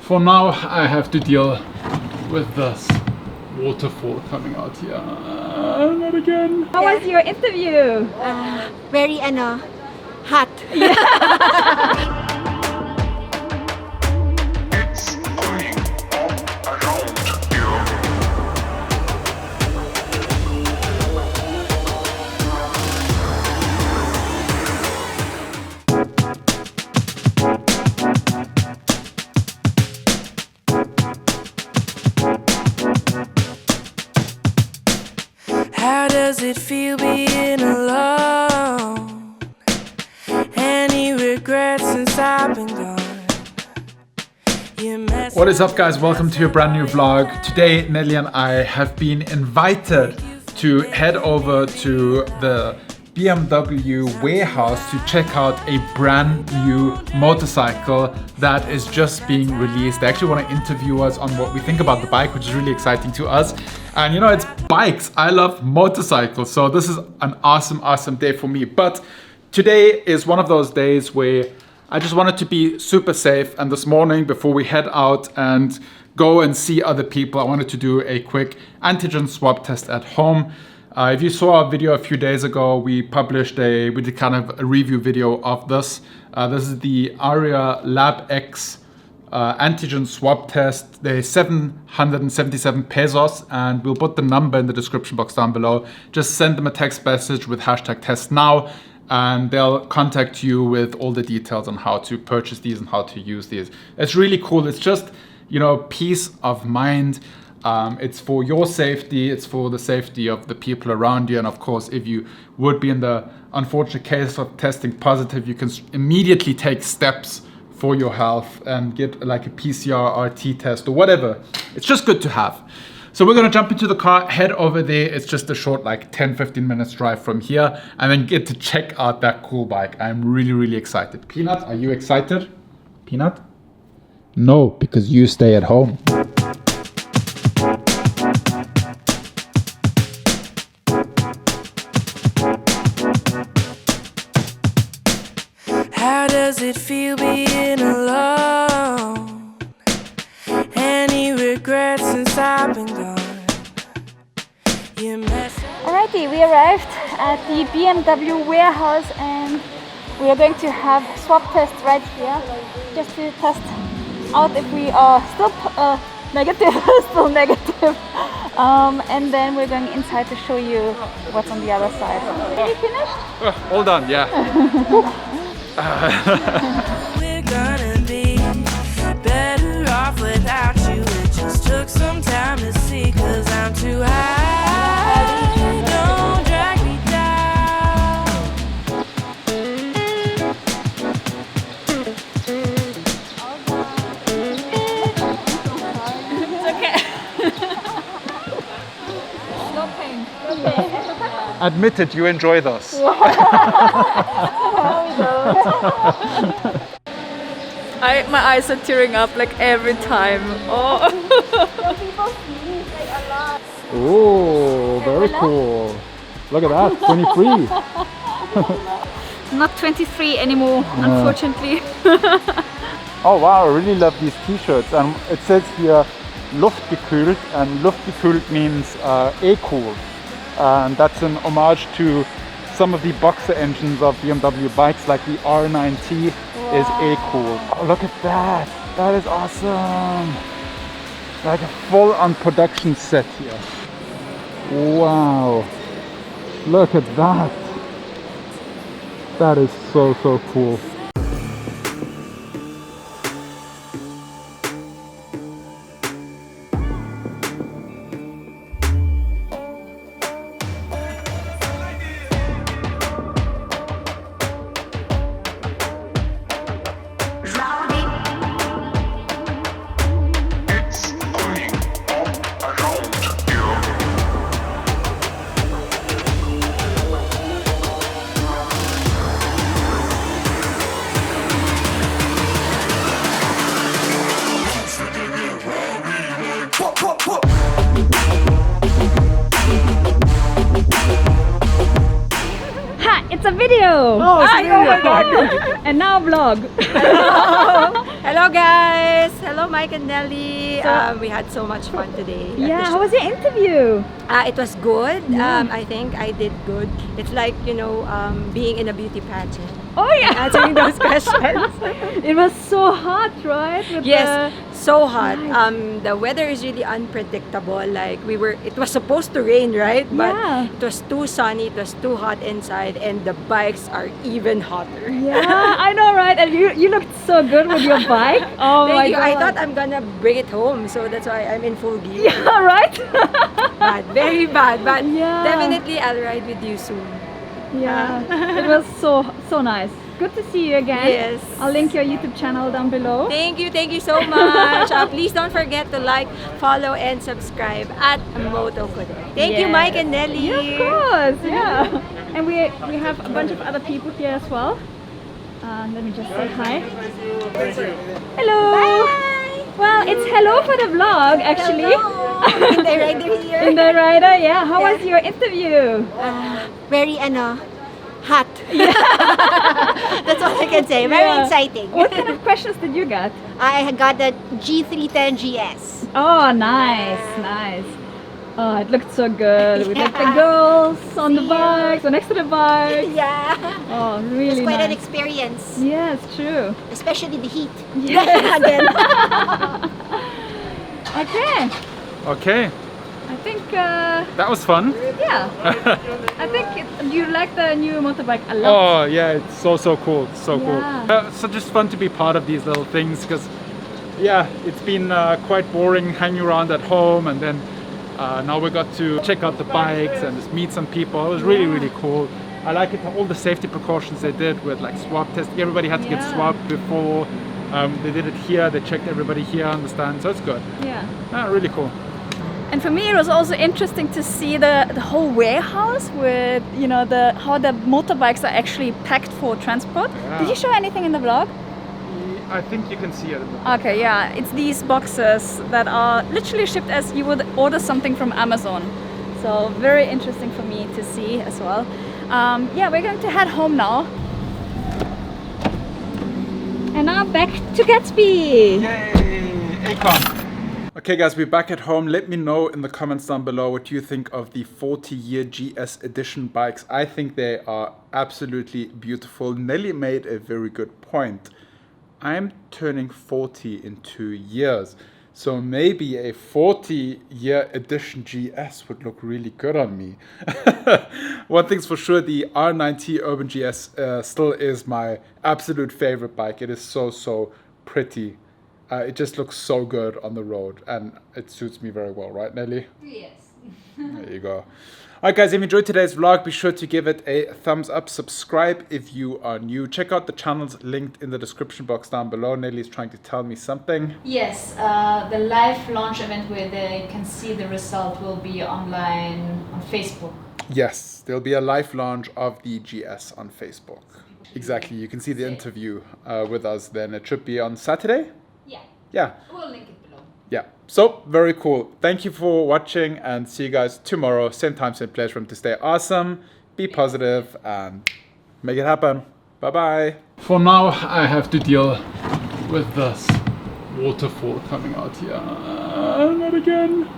For now, I have to deal with this waterfall coming out here. Not again. How was your interview? Very hot. How does it feel being alone? Any regrets since I've been gone? What is up, guys? Welcome to a brand new vlog. Today, Nelly and I have been invited to head over to the BMW warehouse to check out a brand new motorcycle that is just being released. They actually want to interview us on what we think about the bike, which is really exciting to us. And you know, it's bikes. I love motorcycles, so this is an awesome day for me. But today is one of those days where I just wanted to be super safe. And this morning, before we head out and go and see other people, I wanted to do a quick antigen swab test at home. If you saw our video a few days ago, we did kind of a review video of this. This is the Aria Lab X antigen swab test. They're 777 pesos, and we'll put the number in the description box down below. Just send them a text message with #testnow, and they'll contact you with all the details on how to purchase these and how to use these. It's really cool. It's just, you know, peace of mind. It's for your safety, it's for the safety of the people around you, and of course, if you would be in the unfortunate case of testing positive, you can immediately take steps for your health and get like a PCR, RT test or whatever. It's just good to have. So we're gonna jump into the car, head over there. It's just a short like 10-15 minutes drive from here, and then get to check out that cool bike. I'm really excited. Peanut, are you excited? Peanut? No, because you stay at home. How does it feel being alone? Any regrets since I've been gone? Alrighty, we arrived at the BMW warehouse and we are going to have swab tests right here just to test out if we are still negative, still negative. And then we're going inside to show you what's on the other side. Are you finished? All done, yeah. We're gonna be better off without you. It just took some time to see, 'cause I'm too high. Don't drag me down. It's okay. No pain. Okay. Admit it, you enjoy this. My eyes are tearing up like every time. Oh. Oh, very cool. Look at that, 23. Not 23 anymore, unfortunately. Oh wow, I really love these t-shirts. And it says here, luftgekühlt, and luftgekühlt means air-cooled. And that's an homage to some of the boxer engines of BMW bikes, like the R9T is air-cooled. Oh, look at that. That is awesome. Like a full-on production set here. Wow. Look at that. That is so cool. Ha! It's a video! Oh, it's a video. And now vlog. Hello guys! Hello Mike and Nelly. We had so much fun today. at the Yeah, show. how was your interview? It was good. I think I did good. It's like, being in a beauty pageant. Oh yeah, Answering those questions. it was so hot, right? With Yes, so hot. Right. The weather is really unpredictable. Like it was supposed to rain, right? But Yeah. it was too sunny, it was too hot inside, and the bikes are even hotter. Yeah, I know, right? And you looked so good with your bike. Oh my Thank you. god! I thought I'm gonna bring it home, so that's why I'm in full gear. Yeah, right. Bad, very bad, but Yeah. definitely I'll ride with you soon. Yeah, it was so nice. Good to see you again. Yes. I'll link your YouTube channel down below. Thank you so much. Please don't forget to like, follow, and subscribe at Moto Kude. Thank you, Yes. Mike and Nelly. Yeah, of course, yeah. And we have a bunch of other people here as well. Let me just say hi. Hello. Bye. Well, it's hello for the vlog actually. In the rider here. In the rider, yeah. How was your interview? Very hot. That's all I can say. Very Yeah. exciting. What kind of questions did you get? I got the G310 GS. Oh, nice. Oh, it looked so good. With like the Yeah. girls on the See ya. bikes, or next to the bike. Yeah. Oh, really It's quite an nice. experience. Yeah, it's true. Especially the heat. Yes. Again. Okay, Okay, I think, that was fun. yeah. I think you like the new motorbike a lot. Oh yeah, it's so cool. It's so cool. Yeah. So just fun to be part of these little things because yeah, it's been quite boring hanging around at home, and then now we got to check out the bikes and just meet some people. It was really cool. I like it, all the safety precautions they did with like swab testing. Everybody had to get Yeah. swabbed before. They did it here. They checked everybody here on the stand, so it's good. Yeah. Really cool. And for me, it was also interesting to see the whole warehouse with, how the motorbikes are actually packed for transport. Yeah. Did you show anything in the vlog? I think you can see it. Okay, yeah, it's these boxes that are literally shipped as you would order something from Amazon. So very interesting for me to see as well. Yeah, we're going to head home now. And now back to Gatsby. Yay! Akon. Okay guys, we're back at home. Let me know in the comments down below what you think of the 40-year GS edition bikes. I think they are absolutely beautiful. Nelly made a very good point. I'm turning 40 in 2 years. So maybe a 40-year edition GS would look really good on me. One thing's for sure, the R9T Urban GS still is my absolute favorite bike. It is so pretty. It just looks so good on the road, and it suits me very well, right, Nelly? Yes. There you go. Alright guys, if you enjoyed today's vlog, be sure to give it a thumbs up. Subscribe if you are new. Check out the channels linked in the description box down below. Nelly's trying to tell me something. Yes, the live launch event where they can see the result will be online on Facebook. Yes, there'll be a live launch of the GS on Facebook. Exactly, you can see the interview with us then. It should be on Saturday? Yeah, Yeah. we'll link it below. Yeah, so very cool. Thank you for watching, and see you guys tomorrow. Same time, same place. Remember to stay awesome, be positive, and make it happen. Bye-bye. For now, I have to deal with this waterfall coming out here. Not again.